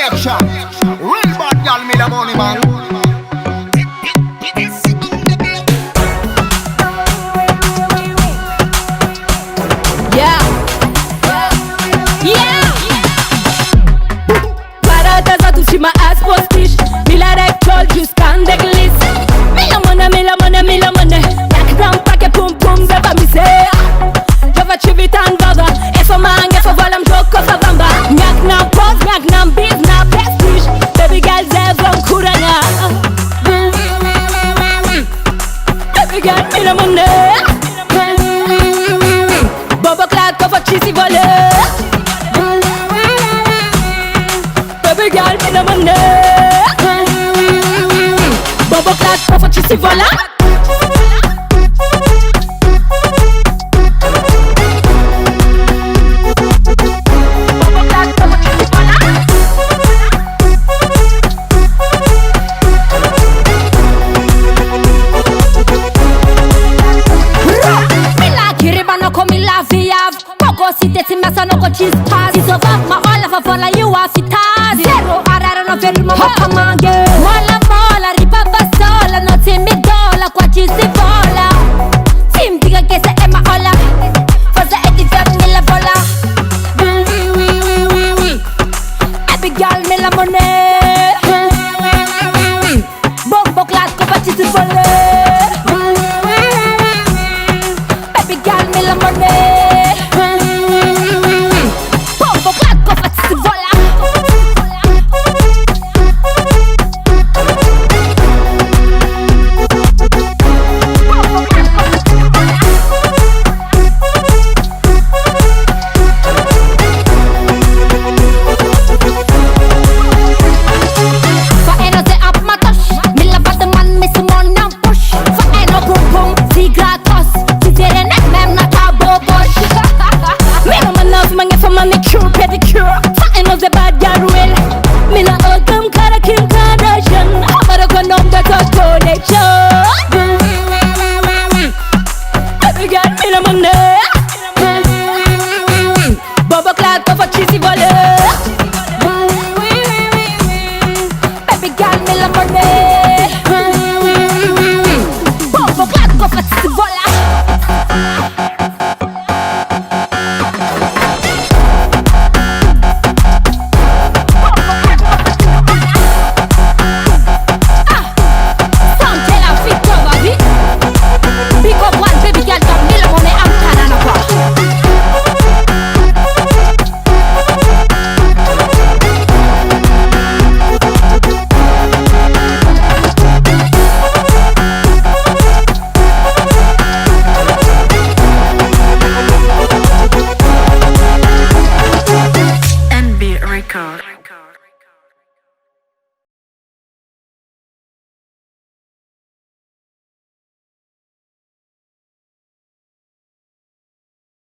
action. Real bad girl, me the money man. Yeah. Yeah. Parada za tu și mă azi postiși. Mi la recol jusqu'à în deglis. Mila mână. Jak dam pakie pum pum za wami se. Jowa ci witan woda. Efo mangę, efo wolam joko fa wamba. Jak nam poz, jak nam biz na prestiż. Baby girl zewą kuranga. Baby girl mila mână. BOMBÓCLATE ko ci si volé. Baby girl mila mână. BOMBÓCLATE ko ci si volé. Siteti mesa no ko cheese pass. So va ma alla fa fola you a fitaz. Zero arara no fermo ma pamange. Mola ripa basola no timmi dola qua ci si vola. Tim diga che se è ma olla. Forse è di fammi la vola. Baby girl me la money. BOMBÓCLATE ko fa ci si vola. Baby girl me la money.